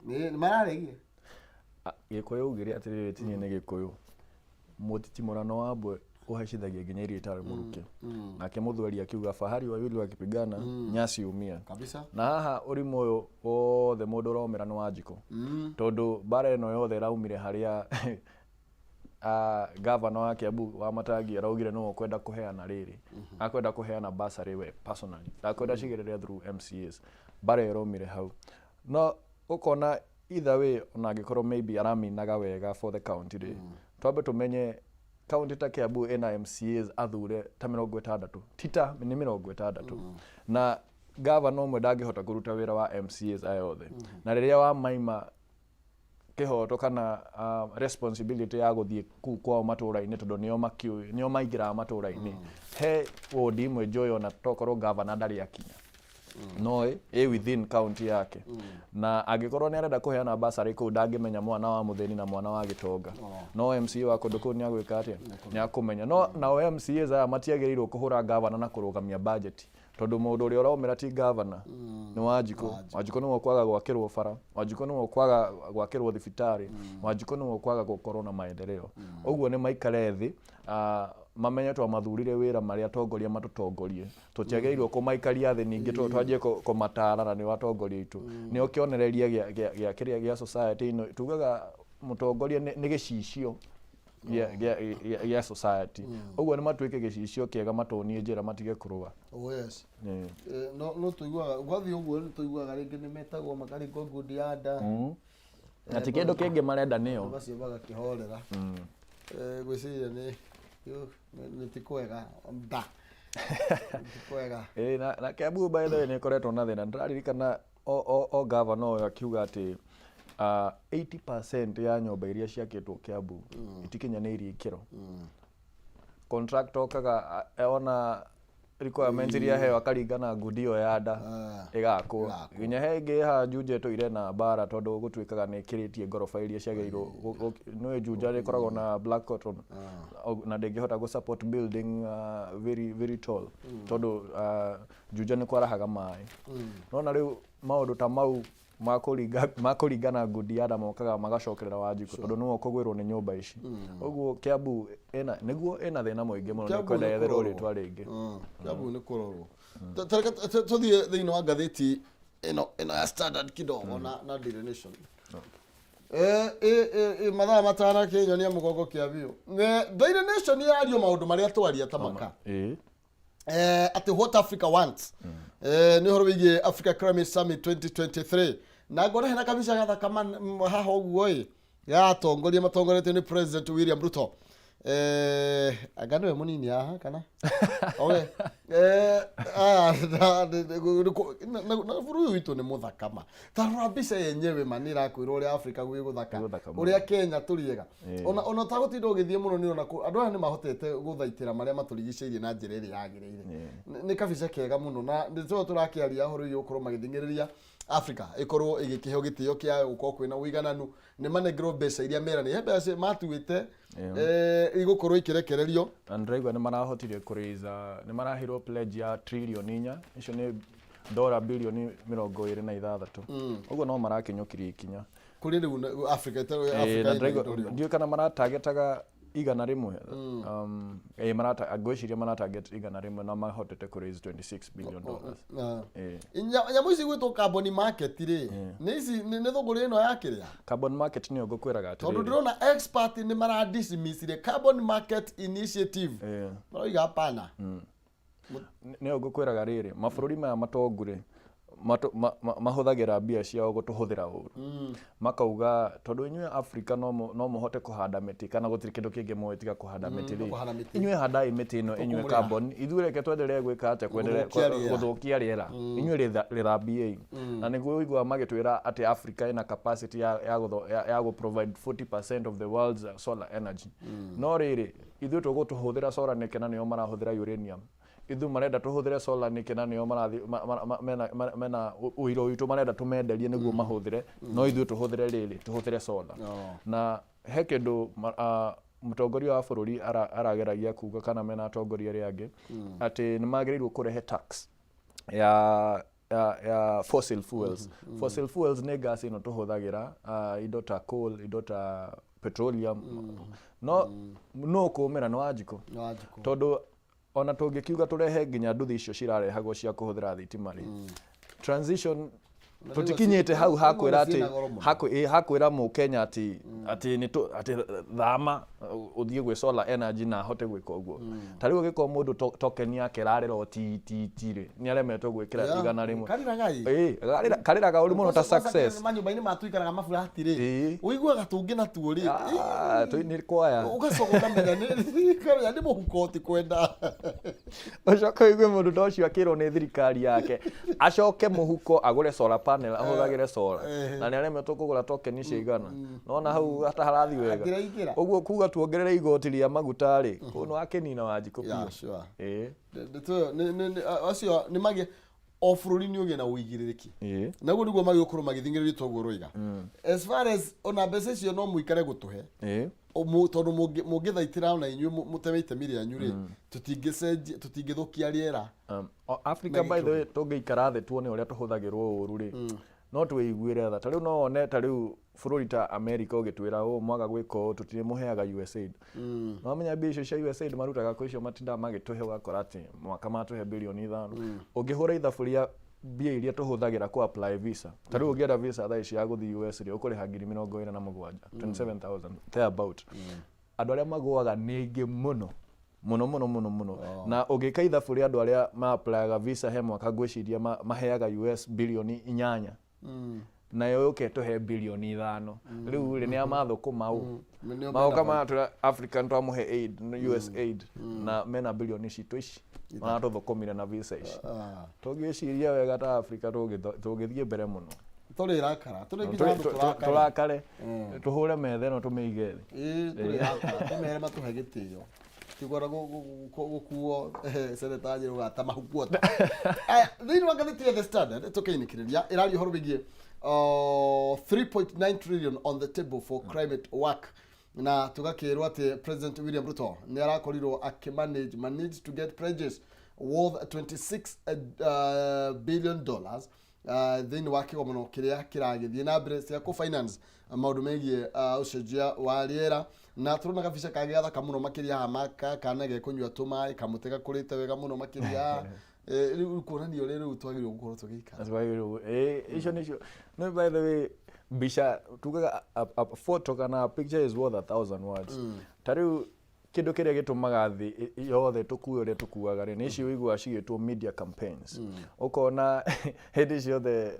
nĩ mararegire gĩkũyũ ugĩrĩ atĩrĩrĩ tinye nĩ gĩkũyũ mũtitimũrano wa mbwe uheshithagia nginya iria itarĩ mũruke nake mũthweri akiuga fahari wa yule wakipigana nyasi umia kabisa na haha ũrimũ ũyũ wothe mũndũ ũromera nĩ Wanjikũ tondũ bara ĩno yothe ĩraumire harĩa governor wa Kiambu wa matangi araugire no kwenda kuheana rĩrĩ akwenda kuheana bursary we personally akwenda cigĩrĩre through MCAs bara ĩraumire hau no ukona either way ona angĩkorwo maybe araminaga wega for the county rĩ twambe tumenye county ta Kiambu ena MCAs athure ta 60 tita ni 60 na governor ũmwe ndangĩhota kũruta wĩra wa MCAs ayothe na rĩrĩa wa maima kihoto kana responsibility ya guthie ku kwa matura-ini tondu nio maingira matura-ini he ward imwe njoyo na tokorwo governor ndari akinya no within county yake na angikorwo ni arenda kuheana basari ku ndangimenya mwana wa mutheni na mwana wa gitonga no MCA wa kundu kuu ni agwika atia ni akumenya no na MCA za matiagĩrĩirwo kuhura governor na kurugamia budget tondu mundu uria uraumira ti governor ni Wanjiko ni kwaga gwakirwo bara Wanjiko ni kwaga gwakirwo thibitari Wanjiko ni kwaga gukorwo na maendeleo uguo ni maikare thi mamenye twa mathurire wira maria atongoria matutongorie tutiagĩrĩirwo kumaikaria thi ningi twanjie kumatara na ni watongoria itu ni okionereria gĩa society ino tugaga mutongoria ni gĩcicio gĩa society uguo ni matuike gĩcicio kiega matonie njĩra matige kuruga yes no tuiguaga gwathi uguo ni tuiguaga ringi ni metagwo makaringo ngundi ya nda na ti kindu kingi marenda nio bacio bagakihorera gwiciria ni tikwega nda tikwega na Kiambu by the way ni koretwo na thina ndiraririkana o governor oyo akiuga ati 80% ya nyumba iria ciakitwo Kiambu itikinyanirie ikiro contractor kaga ona requirements iria heo akaringana ngundi yo ya nda igakwo nginya hengi ha njunje toire na bara tondu gutwikaga ni kiritie ngorofa iria ciagiriro no njunja ri koragwo na black cotton na ndingihota go support building very tall tondu njunja ni kwarahaga mai no na riu maundu ta mau makuringana ngundi ya nda mokaga magacokerera Wanjiko tondu no kugwirwo ni nyumba ici uguo Kiambu niguo ena thina muingi muno ni kwenda yetherwo ritwa ringi Kiambu ni kurorwo tuthie thiini wa ngathiti ino ya Standard kidogo na Daily Nation mathaa matana kinyonia mugongo Kiambu Daily Nation yario maundu maria twaria tamaka ati what Africa wants ni horo wigie Africa Climate Summit 2023 na ngore hena kabisa gathaka haha uguo ya tongoria matongorete ni President William Ruto agano we munini aha kana okay na furu witu ni muthakama tarora mbica yenyewe manira kwirwo uri Africa gwi guthaka uri Kenya turiega ona tagutinda ugithie muno ni ona andu aya ni mahotete guthaitira maria maturigiceirie na njira iri yagiriire ni kabica kega muno na ndito turakiaria horo iyo kurwo magithingiriria Africa ikorwo igikiheo gitio kia uko kwina uigananu ni manegro mbeca iria mera ni mbeca matuite igukorwo ikirekererio andreigwa ni marahotirie kuriza ni marahirwo pledge ya trillion inya icio ni $1 billion 26 uguo no marakinyukiria ikinya kuri riu Africa ndio kana maratargetaga igana rimwe agwiciria maratarget igana rimwe na mahotete ku raise $26 billion nyamu ici gwitwo carbon market ri ni thoguri ino yakiria carbon market ni ngukwiraga ati tondu ndirona expert ni maradismissire carbon market initiative maroiga hapana ni ngukwiraga riri mabururi maya matongure mahuthagira mbia ciao gutuhuthira uru makauga tondu inywe Africa no muhote kuhanda miti kana gutiri kindu kingi mwetiga kuhanda miti ri inywe handai miti ino inywe carbon ithuireke twendelee gwika atia kwendelee guthukia riera inywe rithambiei na niguo igwa magitwira ati Africa ina capacity ya go provide 40% of the world's solar energy no riri ithu tugutuhuthira solar nikena nio marahuthira uranium ithu marenda tuhuthire solar nikena nio marathi mena uiro witu marenda tumenderie niguo mahuthire no ithu tuhuthire riri tuhuthire solar na he kindu mutongoria wa bururi arageragia kuga kana mena atongoria ari angi ati ni magiriirwo kurehe tax ya fossil fuels fossil fuels ni gas ino tuhuthagira indo ta coal indo ta petroleum no kumira no Wanjiko tondu ona tungikiuga turehe nginya nduthi icio cirarehagwo cia kuhuthira thitima ri transition tutikinyete hau hakwira ati hakwira mu Kenya ati thama uthie gwe solar energy na hote gwika uguo tariu giko mundu token yake rarero ri ni aremetwo gwikira igana rimwe kariraga uri muno ta success manyumba-ini matuikaraga mafurati ri uiguaga tungi na tuo ri ni kwaya ugacoka menya ni muhuko ti kwenda ucoka igwe mundu tocio akirwo ni thirikari yake acoke muhuko agure solar panel ahũthagĩre solar na nĩ aremetwo kũgũra token cigana nona hau hata harathi wega ũguo kuga tuongerere igoti rĩa maguta rĩ kũno akenina Wanjikũ acio nĩ magi o bũrũri nĩ ũgĩe na ũigĩrĩrĩki naguo nĩguo magĩũkorwo magĩthingĩrĩria toguo rũiga as far as ona mbeca icio no mũikare gũtũhe tondũ mũngĩthaitĩra na inyuĩ mũtemeite mĩrĩ yanyu rĩ tũtingĩthũkia rĩera Africa by the way tũngĩikara thĩ tuone ũrĩa tũhũthagĩrwo ũũru rĩ no twĩiguĩre tha tarĩu no one tarĩu bũrũri ta America ũgĩtwĩra mwaga gwĩka ũũ tũtirĩmũheaga USAID no menya mbia icio cia USAID marutaga kwĩ icio matindaga magĩtũhe ũgakora atĩ mwaka matũhe bilioni 5 ũngĩhũra ithabu rĩa mbia iria tũhũthagĩra ku apply visa tarĩu ũngĩenda visa thaa ici ya gũthiĩ US rĩ ũkũrĩha 27,000 27,000 thereabout andũ arĩa magũaga nĩ aingĩ mũno na ũngĩka ithabu rĩa andũ arĩa ma applyaga visa he mwaka ngwĩciria maheaga US bilioni 8 na yoke tũhe bilioni 5 rĩu rĩ nĩ amathũkũma maũka matũra African twamuhe aid US aid na mena bilioni citũ ici maratũthũkũmire na visa ici tũngĩciria wega ta Africa tũngĩthiĩ mbere mũno tũrakare tũhũre metha ĩno tũmĩige thĩ tũmere matũhe gĩtĩo tigora gũkuo seneta njĩrũ gata mahukuota thĩinĩ wa ngathĩti ya The Standard tũkĩinĩkĩrĩria ĩraria ũhoro wĩgiĩ 3.9 trillion on the table for climate work na tugakĩrwo atĩ President William Ruto nĩ arakorirwo manage to get pledges worth $26 billion thĩinĩ wa kĩgomano kĩrĩa kĩragĩthiĩ na mbere cia finance maũndũ megiĩ ũcenjia wa rĩera na tũrona gabica kagĩa thaka mũno makĩria hamaka kana gekũnyua tũmaĩ kamũtega kũrĩte wega mũno makĩria rĩu kuonania rĩu twagĩrĩirwo gũkorwo tũgĩikara icio nĩcio no by the way mbica tugaga a photo kana a picture is worth 1,000 words tarĩu kĩndũ kĩrĩa gĩtũmaga thĩ yothe tũkuo ũrĩa tũkuaga rĩ nĩ icio wĩiguaga cigĩtwo media campaigns ũkona hĩndĩ ciothe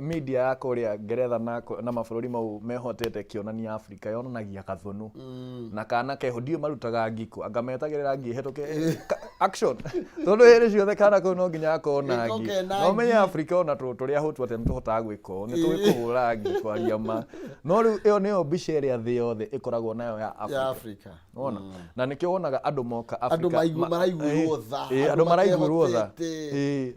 media ya kũrĩa Ngeretha na mabũrũri mau mehotete kĩonania Africa yonanagia gathũnũ na kana keho ndio marutaga ngiko anga metagĩrĩra ngi hetũke action tondũ hĩndĩ ciothe kana kau no nginya akona ngi no menya Africa ona tũrĩa hũtu atĩ nĩtũhotaga gwĩka ũũ nĩtũgĩkũhũra ngi kwaria ma no rĩu ĩyo nĩyo mbica ĩrĩa thĩ yothe ĩkoragwo nayo ya Africa ona na nĩkĩo wonaga andũ moka Africa andũ maraiguĩrwo tha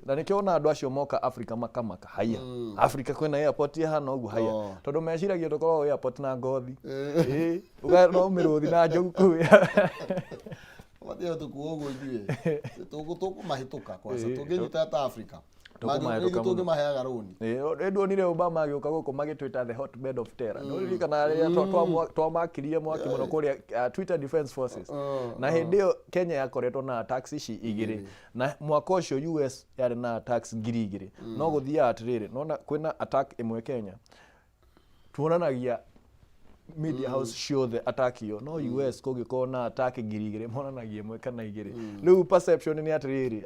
na nĩkĩo ona andũ acio moka Africa makamaka haya Africa kwĩna airport hana ũguo haya tondũ meciragia tũkorwo airport na ngothi no mĩrũthi na njogu kũu Matia tukuo ũguo ithuĩ tũkũmahĩtũka kwanza tũngĩnyita ta Africa tũngĩmaheaga rũni ndonire Obama agĩũka gũkũ magĩtwĩta the hotbed of terror no ririkana rĩrĩa twamakirie mwaki mũno kũrĩa Twitter Defense Forces na hĩndĩ ĩyo Kenya yakoretwo na tax ici igĩrĩ na mwaka ũcio US yarĩ na tax 2,000 no gũthiaga atĩrĩrĩ nona kwĩna attack ĩmwe Kenya tuonanagia media house ciothe attack iyo no US kũngĩkorwo na attack 2,000 monanagia ĩmwe kana 2 rĩu perception nĩ atĩrĩrĩ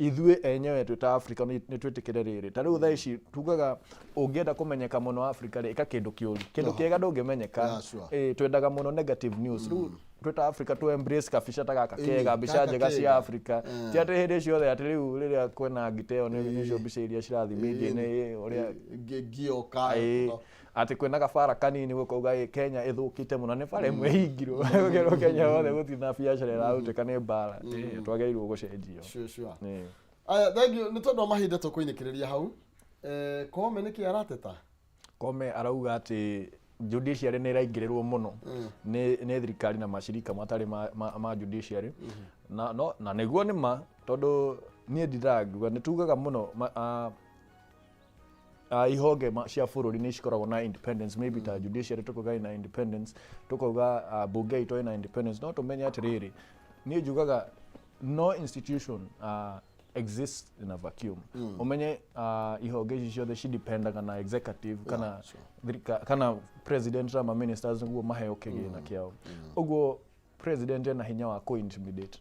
ithuĩ enyewe twĩta Africa nĩ twĩtĩkĩre rĩrĩ ta rĩu thaa ici tugaga ũngĩenda kũmenyeka mũno Africa rĩ ĩka kĩndũ kĩũru kĩndũ kĩega ndũngĩmenyeka twendaga mũno negative news rĩu twĩta Africa tu embrace kabica ta gaka kega mbica njega cia Africa ti atĩ hĩndĩ ciothe atĩ rĩu rĩrĩa kwĩna ngiteo nĩcio mbica iria cirathi media-inĩ ũrĩa ngĩoka atĩ kwĩna gabara kanini gũkauga Kenya ĩthũkĩte mũno nĩ bara ĩmwe hingirwo gũkerwo Kenya yothe gũtirĩ na biacara ĩrarutĩka nĩ mbara twagĩrĩirwo gũcenjio thank you nĩ tondũ mahinda tũkũinĩkĩrĩria hau Kameme nĩkĩ arateta Kameme arauga atĩ judiciary nĩ ĩraingĩrĩrwo mũno nĩ thirikari na macirika matarĩ ma judiciary na nĩguo nĩ ma tondũ niĩ ndiraguga nĩ tugaga mũno ihonge cia bũrũri nĩ cikoragwo na independence maybe ta judiciary tũkauga ina independence tũkauga bunge itũ ina independence no tũmenye atĩrĩrĩ niĩ njugaga no institution exists in a vacuum umenye ihonge ici ciothe cidependaga na executive kana president na ministers nĩguo maheo kĩgĩna kĩao ũguo president ena hinya wa intimidate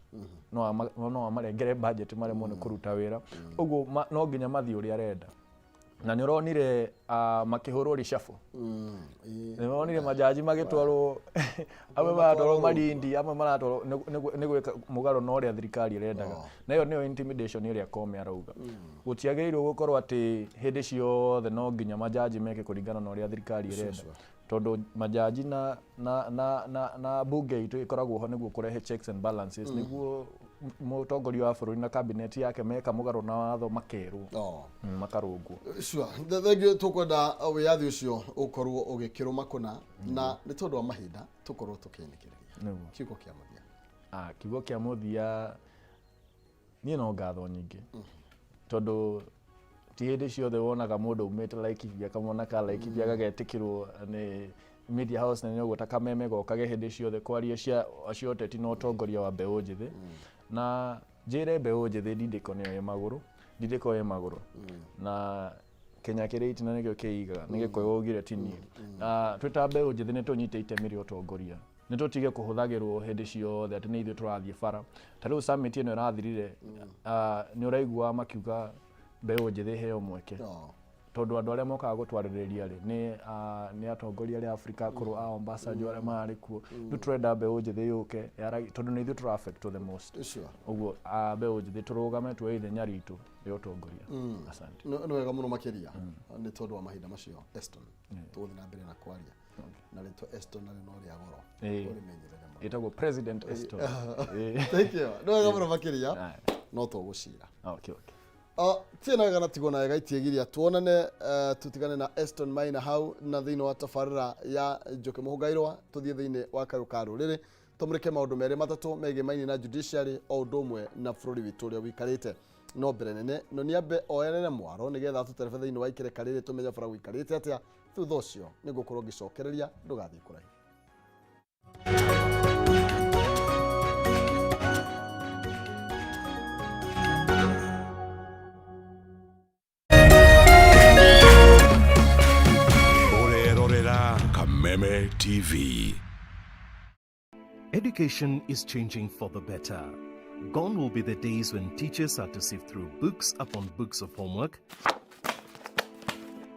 no amarengere budget maremwo nĩ kũruta wĩra ũguo no nginya mathiĩ ũrĩa arenda na nä ronire makä hå rwo ricabå nä ronire majaji magä twarwo amwe maratwarwo marindi amwe maratwarwo nä gwä ka må garå na å rä a thirikari ä rendaga na ä yo nä yo intimidation ä rä a Kome arauga gå tiagä rä irwo gå korwo atä hä ndä ciothe no nginya majaji meke kå ringana na å rä a thirikari ä renda tondå majaji na bunge itå ä koragwo ho nä guo kå rehe checks and balances nä guo mũtongoria wa bũrũri na cabinet yake meka mũgarũ na watho makerwo makarũngwo. Sure. Thengio tũkwenda wĩyathi ũcio ũkorwo ũgĩkĩrũma kũna na nĩ tondũ wa mahinda tũkorwo tũkĩnĩkĩrĩria. Kiugo kĩa mũthia. Kiugo kĩa mũthia niĩ no ngatho nyingĩ tondũ ti hĩndĩ ciothe wonaga mũndũ umĩte Laikipia kamwana ka Laikipia gagetĩkĩrwo nĩ media house nene ũguo ta Kameme gokage hĩndĩ ciothe kwaria cia ũteti na ũtongoria wa mbeũ njĩthĩ na njĩre mbeũ njĩthĩ ndindĩko nĩyo ĩ magũrũ na Kenya kĩrĩa itina nĩkĩo kĩigaga nĩ Gĩkũyũ augire ti niĩ na twĩ ta mbeũ njĩthĩ nĩ tũnyite itemi rĩa ũtongoria nĩ tũtige kũhũthagĩrwo hĩndĩ ciothe atĩ nĩ ithuĩ tũrathiĩ bara ta rĩu summit ĩno ĩrathirire nĩ ũraigua makiuga mbeũ njĩthĩ heo mweke tondũ andũ arĩa mokaga gũtwarĩrĩria rĩ nĩ atongoria arĩa Afrika akũrũ a Mombasa arĩa marĩ kuo nĩ tũrenda mbeũ njĩthĩ yũke tondũ nĩ ithuĩ tũra affect the most ũguo mbeũ njĩthĩ tũrũgame tuoye ithenya ritũ rĩa ũtongoria. Asante. Nĩ wega mũno makĩria nĩ tondũ wa mahinda macio Eston tũgũthiĩ na mbere na kwaria na rĩtwa Eston na no rĩa goro ũrĩmenyerere ĩtagwo President Eston. Thank you. Nĩ wega mũno makĩria no tũgũcira. Okay. Tiena gana tigona wega itiegiria tuonane tutigane na Eston Maina hau na thĩinĩ wa tabarĩra ya Njoki Mũhũnga IRUA tuthiĩ thĩinĩ wa kayũ ka rũrĩrĩ tũmũrĩke maũndũ merĩ matatũ megiĩ maini na judiciary o ũndũ ũmwe na bũrũri witũ ũrĩa wĩikarĩte no mbere nene no nĩambe oyanene mwaro nĩgetha tũterebe thĩinĩ wa ikereka rĩrĩ tũmenye bara wĩikarĩte atĩa thutha ũcio nĩngũkorwo ngĩcokereria ndũgathiĩ kũraihu. Kameme TV. Education is changing for the better. Gone will be the days when teachers had to sift through books upon books of homework,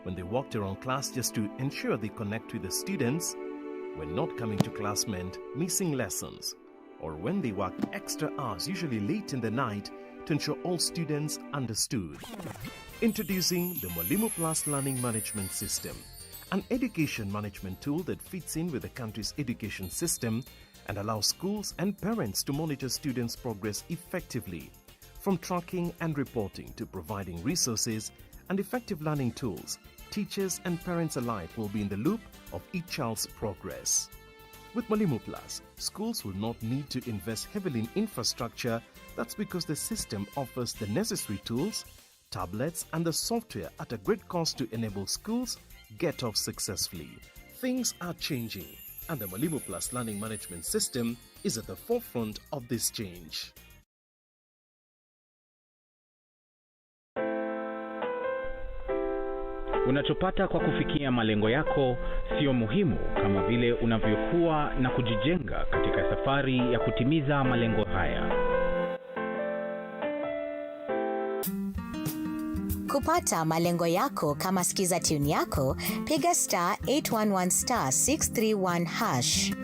when they walked around class just to ensure they connect with the students, when not coming to class meant missing lessons, or when they worked extra hours, usually late in the night, to ensure all students understood. Introducing the Mwalimu Plus Learning Management System, an education management tool that fits in with the country's education system and allows schools and parents to monitor students' progress effectively. From tracking and reporting to providing resources and effective learning tools, teachers and parents alike will be in the loop of each child's progress. With Mwalimu Plus, schools will not need to invest heavily in infrastructure. That's because the system offers the necessary tools, tablets and the software at a great cost to enable schools get off successfully. Things are changing, and the Mwalimu Plus Learning Management System is at the forefront of this change. Unachopata kwa kufikia malengo yako sio muhimu kama vile unavyokuwa na kujijenga katika safari ya kutimiza malengo haya. Kupata malengo yako kama skiza tune yako, piga *811 *631#.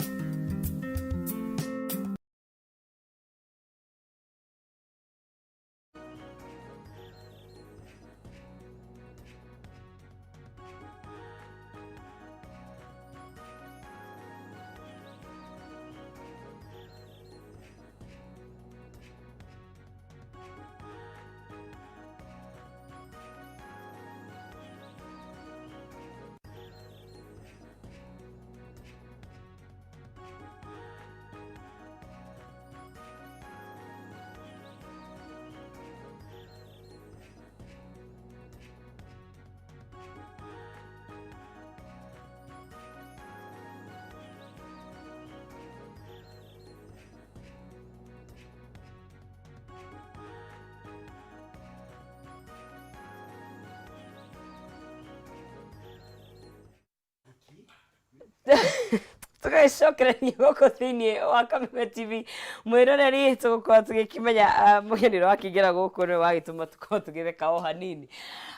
tũgĩcokereria gũkũ thĩinĩ wa Kameme TV mwĩroreri tũgũkorwo tũgĩkĩmenya mũgenero wakĩingĩra gũkũ nĩ wagĩtũma tũkorwo tũgĩtheka o hanini.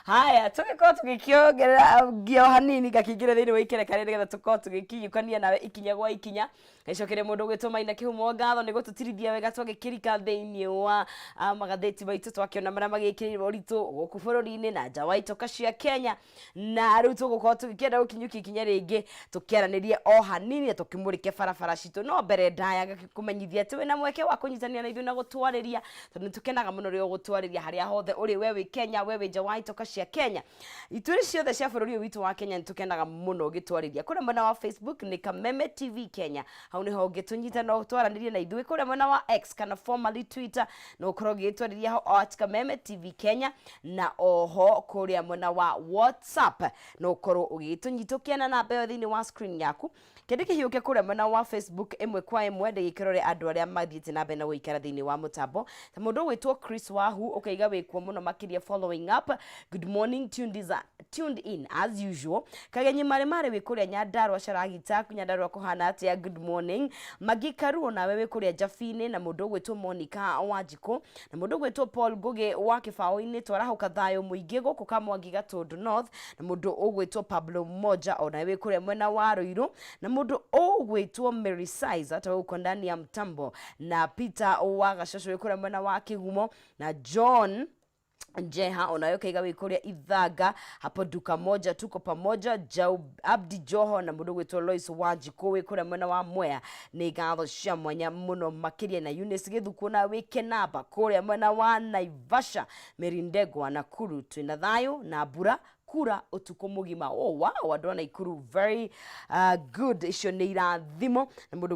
Haya tũgĩkorwo tũgĩkĩongerera ngio hanini gakĩingĩra thĩinĩ wa ikereka nĩgetha tũkorwo tũgĩkinyũkania nawe ikinya gwa ikinya. Gĩcokere mũndũ gwĩtwo Maina Kĩhumo ngatho nĩ gũtũtirithia wega twagĩkĩrika thĩinĩ wa magathĩti maitũ twakĩona marĩa magĩkĩrĩirwo ũritũ gũkũ bũrũri-inĩ na nja wa itoka cia Kenya, na rĩu tũgũkorwo tũgĩkĩenda gũkinyũkia ikinya rĩngĩ tũkĩaranĩrie o hanini na tũkĩmũrĩke barabara citũ. No mbere ndaya gakĩkũmenyithia atĩ wĩna mweke wa kũnyitania na ithuĩ na gũtwarĩria, tondũ nĩtũkenaga mũno rĩo gũtwarĩria harĩa hothe ũrĩ, we wĩ Kenya, we wĩ nja wa itoka cia Kenya, itũrĩ ciothe cia bũrũri ũyũ witũ wa Kenya nĩtũkenaga mũno gĩtwarĩria. Kũrĩa mwena wa Facebook nĩ Kameme TV Kenya, hau nĩho ũngĩtũnyita na ũtwaranĩrie na ithuĩ. Kũrĩa mwena wa X kana formerly Twitter no ũkorwo ũgĩtwarĩria ho at Kameme TV Kenya, na oho kũrĩa mwena wa WhatsApp no ũkorwo ũgĩtũnyita ũkĩana namba ĩyo thĩinĩ wa screen yaku. Kĩndĩ kĩhiũke kũrĩa mwena wa Facebook ĩmwe kwa ĩmwe ndĩgĩkĩrore andũ arĩa mathiĩte na mbere na gũikara thĩinĩ wa mũtambo, ta mũndũ gwĩtwo Chris Wahu ũkaiga wĩkuo mũno makĩria following up. Good morning, tuned in as usual. Kagenyi marĩ wĩ kũrĩa Nyandarua Sharagita Nyandarua kũhana atĩa, good morning. Magi Karuo nawe wĩ kũrĩa Jabi-inĩ, na mũndũ gwĩtwo Monica Wanjikũ, na mũndũ gwĩtwo Paul Ngugi wa Kĩbaũ-inĩ twarahuka thayũ mũingĩ gũkũ Kamwangi Gatũndũ North, na mũndũ ũgwĩtwo Pablo Moja ona wĩ kũrĩa mwena wa Ruiru, na mũndũ ũgwĩtwo Mary Size hata huko ndani ya mtambo, na Peter wa Gacacũ wĩ kũrĩa mwena wa Kĩgumo, na John Jeha onayo kaiga wĩ kũrĩa Ithanga hapo duka moja tuko pamoja. Abdi Joho na mũndũ gwĩtwo Lois Wanjikũ wĩ kũrĩa mwena wa Mwea, nĩ ngatho cia mwanya mũno makĩria. Na Eunice Gĩthuku na wĩ Kenaba kũrĩa mwena wa Naivasha, Merindegwa na Kuru twĩna thayũ na mbura kura utuko mugima. Oh wow, andũ a Naikuru very good, icio nĩ irathimo. Na mũndũ